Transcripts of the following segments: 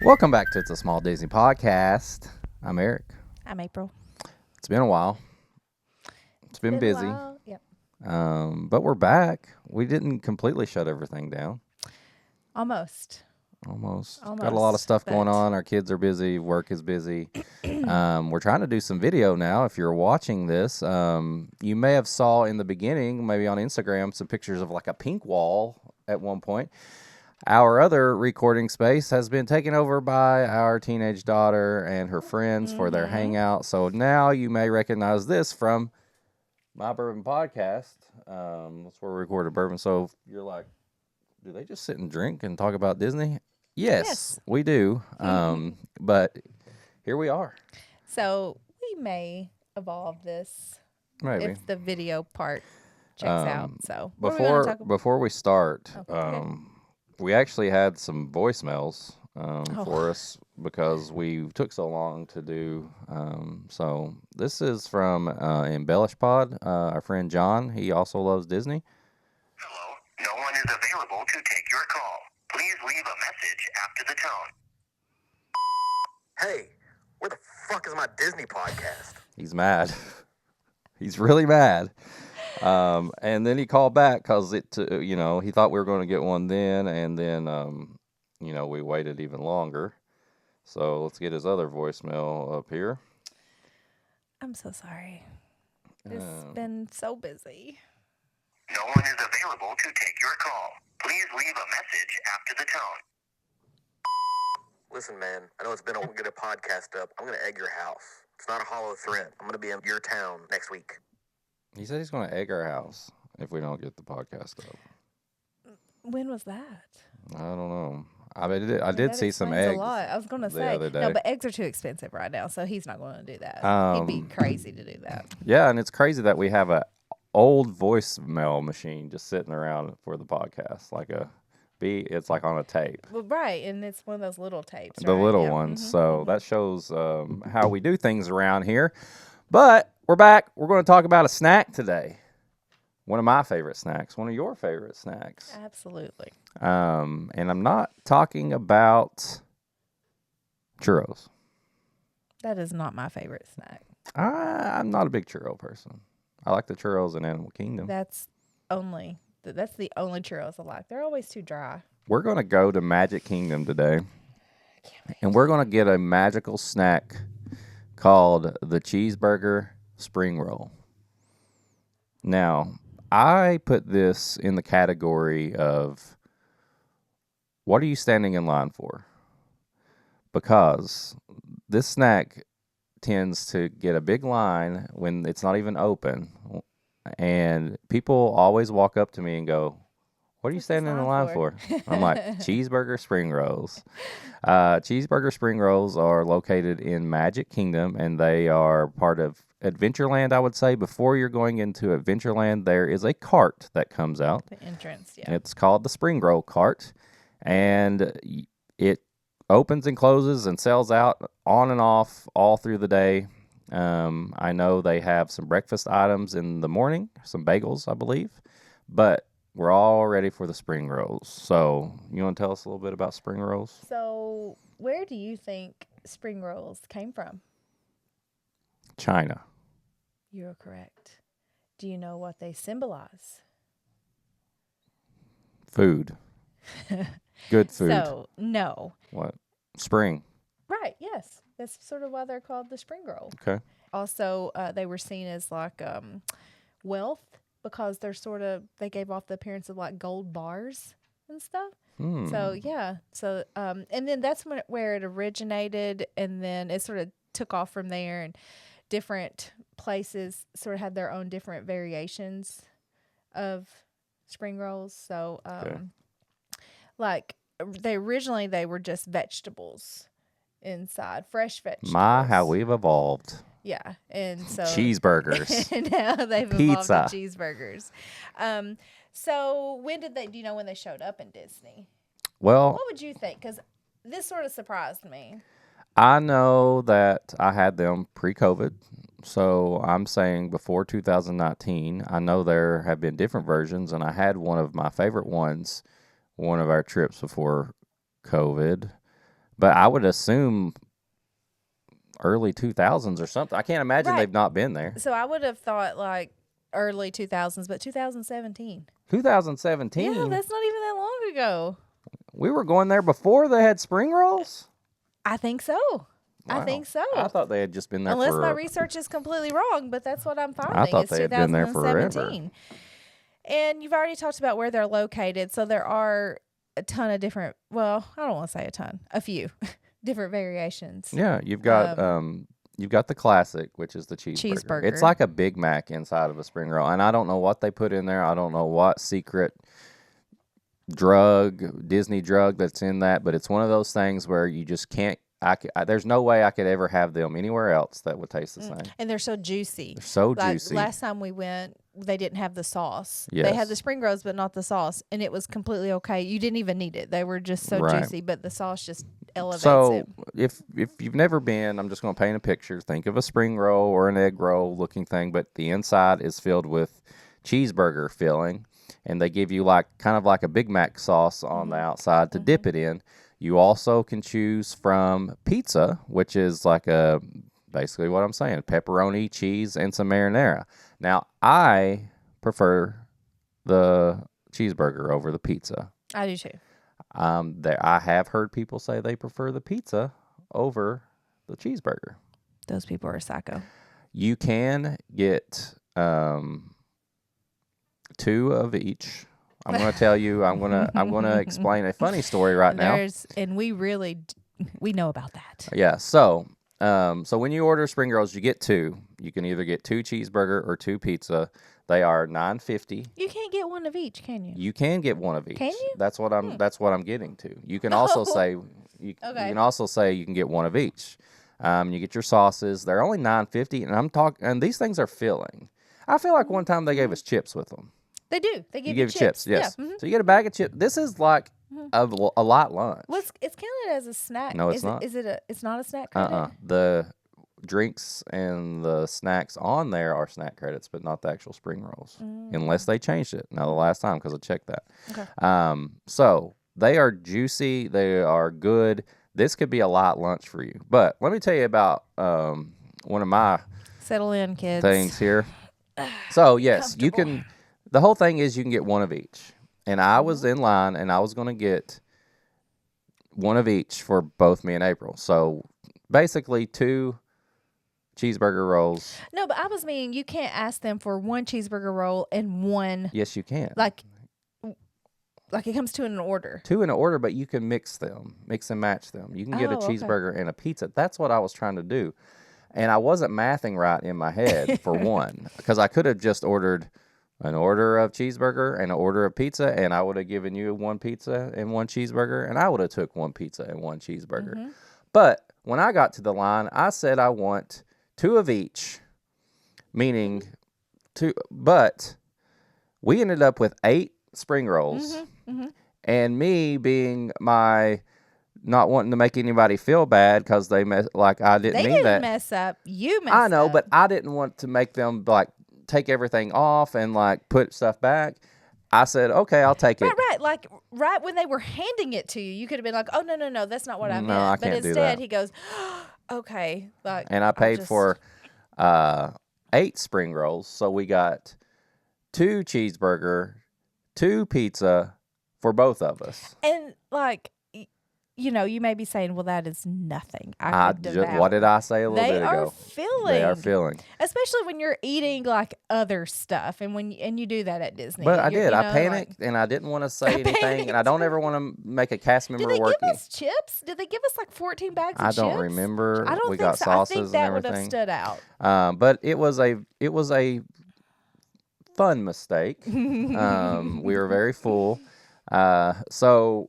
Welcome back to It's a Small Disney Podcast. I'm Eric. I'm April. It's been a while. It's been busy. Yep. But we're back. We didn't completely shut everything down. Almost. Got a lot of stuff going on. Our kids are busy. Work is busy. We're trying to do some video now. If you're watching this, you may have saw in the beginning, maybe on Instagram, some pictures of like a pink wall at one point. Our other recording space has been taken over by our teenage daughter and her friends for their hangout. So now you may recognize this from my bourbon podcast. That's where we recorded bourbon. So if you're like, do they just sit and drink and talk about Disney? Yes. We do. But here we are. So we may evolve this Maybe. if the video part checks out. So before we start, okay. we actually had some voicemails for us because we took so long to do. So this is from Embellish Pod, our friend John. He also loves Disney. Hello, no one is available to take your call. Please leave a message after the tone. Hey, where the fuck is my Disney podcast? He's mad. He's really mad. And then he called back because he thought we were going to get one then, and then, we waited even longer. So let's get his other voicemail up here. I'm so sorry. It's been so busy. No one is available to take your call. Please leave a message after the tone. Listen, man, I know it's been a while to get a podcast up. I'm going to egg your house. It's not a hollow threat. I'm going to be in your town next week. He said he's going to egg our house if we don't get the podcast up. When was that? I don't know. I mean, I did see some eggs. A lot. I was going to say other day. no, but eggs are too expensive right now, so he's not going to do that. He'd be crazy to do that. Yeah, and it's crazy that we have a old voicemail machine just sitting around for the podcast, it's like on a tape. Well, right, and it's one of those little tapes. The right? little ones. So that shows how we do things around here. But we're back. We're going to talk about a snack today. One of my favorite snacks. One of your favorite snacks. Absolutely. And I'm not talking about churros. That is not my favorite snack. I'm not a big churro person. I like the churros in Animal Kingdom. That's the only churros I like. They're always too dry. We're going to go to Magic Kingdom today. And we're going to get a magical snack called the Cheeseburger Spring Roll. Now, I put this in the category of what are you standing in line for? Because this snack tends to get a big line when it's not even open. And people always walk up to me and go, what are you standing in line for? I'm like, cheeseburger spring rolls. Cheeseburger spring rolls are located in Magic Kingdom, and they are part of Adventureland, I would say. Before you're going into Adventureland, there is a cart that comes out. The entrance, yeah. It's called the Spring Roll Cart, and it opens and closes and sells out on and off all through the day. I know they have some breakfast items in the morning, some bagels, I believe, but we're all ready for the spring rolls. So you want to tell us a little bit about spring rolls? So where do you think spring rolls came from? China. You're correct. Do you know what they symbolize? Food. Good food. So, no. What? Spring. Right, yes. That's sort of why they're called the spring roll. Okay. Also, they were seen as like wealth because they gave off the appearance of like gold bars and stuff. So, yeah. So, and then that's where it originated, and then it sort of took off from there, and different places sort of had their own different variations of spring rolls. So, like they were just vegetables inside, fresh vegetables. My, how we've evolved. Yeah, and so cheeseburgers. And now they've evolved to cheeseburgers. So do you know when they showed up in Disney? Well, what would you think? Because this sort of surprised me. I know that I had them pre-COVID, so I'm saying before 2019. I know there have been different versions, and I had one of my favorite ones, one of our trips before COVID. But I would assume early 2000s or something. I can't imagine they've not been there. So I would have thought like early 2000s, but 2017. 2017? Yeah, that's not even that long ago. We were going there before they had spring rolls? I think so. Wow. I think so. I thought they had just been there Unless my research is completely wrong, but that's what I'm finding. I thought they had been there forever. And you've already talked about where they're located. So there are a ton of different, well, I don't want to say a ton, a few different variations. Yeah, you've got the classic, which is the cheeseburger. It's like a Big Mac inside of a spring roll. And I don't know what they put in there. I don't know what secret Disney drug that's in that, but it's one of those things where you just can't. There's no way I could ever have them anywhere else that would taste the same. And they're so juicy. They're so juicy. Last time we went, they didn't have the sauce. Yes. They had the spring rolls, but not the sauce, and it was completely okay. You didn't even need it. They were just so juicy, but the sauce just elevates it. So if you've never been, I'm just going to paint a picture. Think of a spring roll or an egg roll looking thing, but the inside is filled with cheeseburger filling, and they give you kind of like a Big Mac sauce on the outside to dip it in. You also can choose from pizza, which is basically what I'm saying, pepperoni, cheese, and some marinara. Now, I prefer the cheeseburger over the pizza. I do too. I have heard people say they prefer the pizza over the cheeseburger. Those people are psycho. You can get 2 of each. I'm going to tell you. I'm going to explain a funny story now. And we know about that. Yeah. So when you order spring rolls, you get 2. You can either get 2 cheeseburger or 2 pizza. They are $9.50. You can't get one of each, can you? You can get one of each. Can you? That's what I'm getting to. You can also say you can also say you can get one of each. You get your sauces. They're only $9.50, and these things are filling. I feel like one time they gave us chips with them. They do. They give you chips. Yes. Yeah. So you get a bag of chips. This is like a light lunch. Well, it's counted as a snack. No, it's not. It's not a snack credit? The drinks and the snacks on there are snack credits, but not the actual spring rolls, unless they changed it. Now, the last time, because I checked that. Okay. So they are juicy. They are good. This could be a light lunch for you. But let me tell you about one of my settle in, kids. Things here. So, yes, you can. The whole thing is you can get one of each. And I was in line, and I was going to get one of each for both me and April. So, basically, 2 cheeseburger rolls. No, but I was meaning you can't ask them for 1 cheeseburger roll and 1. Yes, you can. Like it comes 2 in an order. 2 in an order, but you can mix and match them. You can get a cheeseburger and a pizza. That's what I was trying to do. And I wasn't mathing right in my head for one, because I could have just ordered an order of cheeseburger and an order of pizza, and I would have given you 1 pizza and 1 cheeseburger, and I would have took 1 pizza and 1 cheeseburger. But when I got to the line, I said I want 2 of each, meaning 2. But we ended up with 8 spring rolls, and me being my not wanting to make anybody feel bad because they I didn't mean that. They didn't mess up. You messed up. I know, but I didn't want to make them take everything off and put stuff back. I said, okay, I'll take it. Right. Right when they were handing it to you, you could have been like, oh, no, that's not what I meant. I can't do that. But instead, he goes, okay. And I paid for 8 spring rolls. So we got 2 cheeseburger, 2 pizza for both of us. And you may be saying, well, that is nothing. What did I say a little bit ago? They are filling. Especially when you're eating other stuff, and you do that at Disney. But I did. I panicked, and I didn't want to say anything, and I don't ever want to make a cast member working. Did they give us chips? Did they give us 14 bags of chips? I don't remember. I don't we think got so. sauces I think that and would everything. have stood out. But it was a fun mistake. We were very full. So.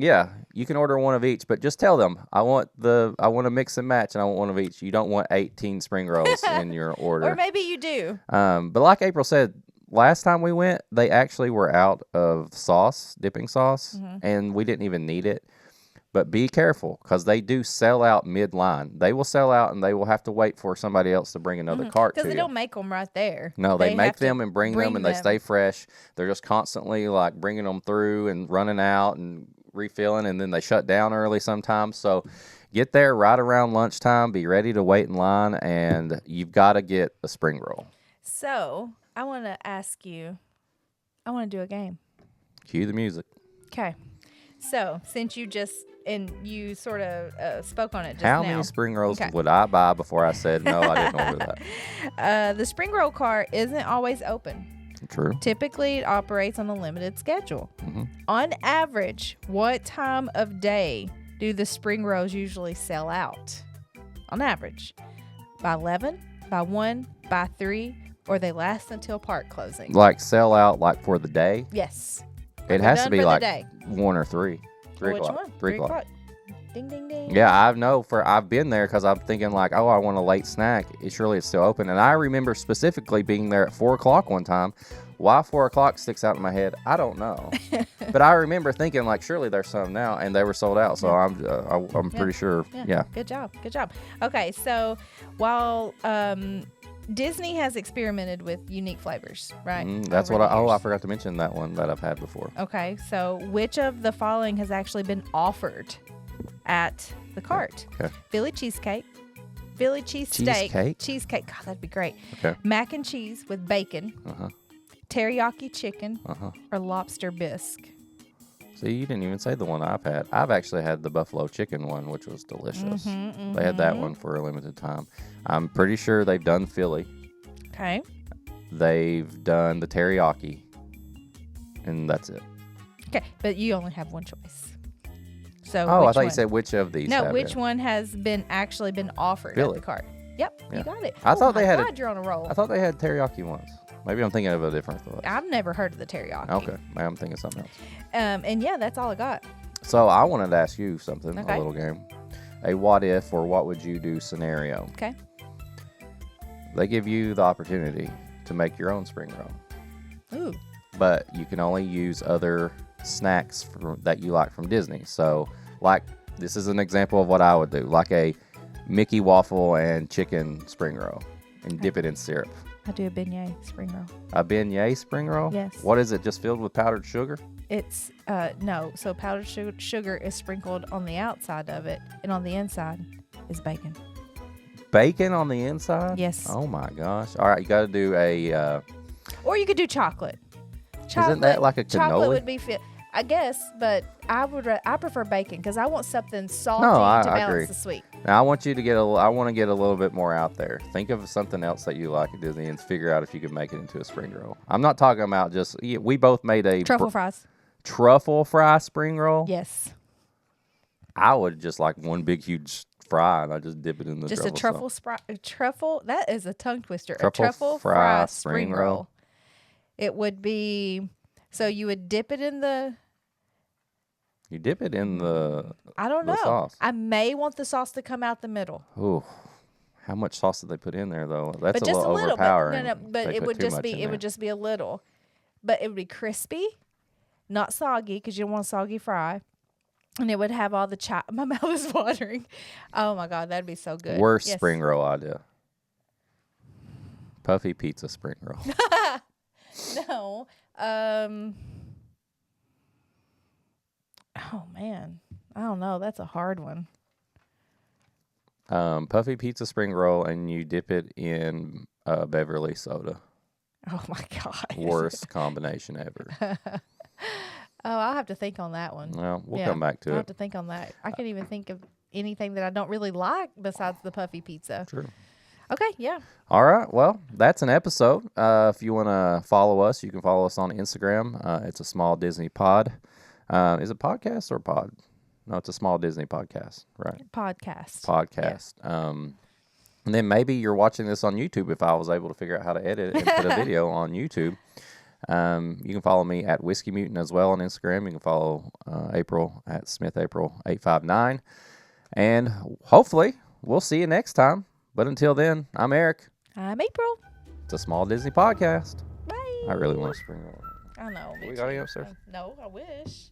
Yeah, you can order 1 of each, but just tell them I want to mix and match, and I want 1 of each. You don't want 18 spring rolls in your order. Or maybe you do. But like April said, last time we went, they actually were out of dipping sauce, and we didn't even need it. But be careful, because they do sell out mid-line. They will sell out, and they will have to wait for somebody else to bring another cart to you. Because they don't make them right there. No, they make them and bring them, and they stay fresh. They're just constantly bringing them through and running out, and refilling, and then they shut down early sometimes. So get there right around lunchtime. Be ready to wait in line, and you've got to get a spring roll. So I want to ask you, I want to do a game. Cue the music. Okay. So since you sort of spoke on it just How now. many spring rolls would I buy before I said, no, I didn't order that? The spring roll cart isn't always open. True. Typically, it operates on a limited schedule. Mm-hmm. On average, what time of day do the spring rolls usually sell out? On average, by 11, by 1, by 3, or they last until park closing? Like sell out like for the day? Yes. It has to be like 1 or 3. 3 Which o'clock. one? 3 o'clock. Ding, ding, ding. Yeah, I've been there because I'm thinking like, oh, I want a late snack. Surely it's still open. And I remember specifically being there at 4 o'clock one time. Why 4 o'clock sticks out in my head, I don't know. But I remember thinking like, surely there's some now, and they were sold out. So I'm pretty sure. Yeah. Good job. Okay, so while Disney has experimented with unique flavors, right? That's what I forgot to mention that one that I've had before. Okay, so which of the following has actually been offered at the cart? Okay. Philly cheesecake, Philly cheesesteak, cheesecake. God, that'd be great. Okay. Mac and cheese with bacon, teriyaki chicken, or lobster bisque. See, you didn't even say the one I've had. I've actually had the buffalo chicken one, which was delicious. They had that one for a limited time. I'm pretty sure they've done Philly. Okay. They've done the teriyaki, and that's it. Okay, but you only have one choice. So I thought you said which of these. No, which one has actually been offered Philly. at the cart? Yep, you got it. I thought they had. God, you're on a roll. I thought they had teriyaki ones. Maybe I'm thinking of a different place. I've never heard of the teriyaki. Okay, maybe I'm thinking something else. And yeah, that's all I got. So I wanted to ask you something, a little game. A what if or what would you do scenario. Okay. They give you the opportunity to make your own spring roll. Ooh. But you can only use other snacks that you like from Disney. So, like, this is an example of what I would do. Like a Mickey waffle and chicken spring roll and dip it in syrup. I do a beignet spring roll. A beignet spring roll? Yes. What is it, just filled with powdered sugar? It's, no. So powdered sugar is sprinkled on the outside of it, and on the inside is bacon. Bacon on the inside? Yes. Oh, my gosh. All right, you got to do a... or you could do chocolate. Isn't that like a cannoli? Chocolate would be I guess, but I prefer bacon because I want something salty to balance agree. the sweet. Now I want you to I want to get a little bit more out there. Think of something else that you like at Disney and figure out if you can make it into a spring roll. I'm not talking about we both made a truffle fries. Truffle fry spring roll? Yes. I would just like one big huge fry and I just dip it in the just truffle. Just a truffle. That is a tongue twister. A truffle fry spring roll. It would be. So you would dip it in the... You dip it in the I don't know. Sauce. I may want the sauce to come out the middle. Ooh. How much sauce did they put in there, though? That's but a little overpowering. But it would just be a little. But it would be crispy, not soggy, because you don't want a soggy fry. And it would have all the My mouth is watering. Oh, my God. That'd be so good. Worst spring roll idea. Puffy pizza spring roll. No. Oh, man. I don't know. That's a hard one. Puffy pizza spring roll, and you dip it in Beverly soda. Oh, my God. Worst combination ever. I'll have to think on that one. Well, we'll come back to it. I'll have to think on that. I can't even think of anything that I don't really like besides the puffy pizza. True. Okay, yeah. All right. Well, that's an episode. If you want to follow us, you can follow us on Instagram. It's a Small Disney Pod. Is it podcast or pod? No, it's a Small Disney Podcast, right? Podcast. Yeah. And then maybe you're watching this on YouTube if I was able to figure out how to edit it and put a video on YouTube. You can follow me at Whiskey Mutant as well on Instagram. You can follow April at SmithApril859. And hopefully we'll see you next time. But until then, I'm Eric. I'm April. It's a Small Disney Podcast. Bye. I really want to spring roll. I know. We got any upstairs? No, I wish.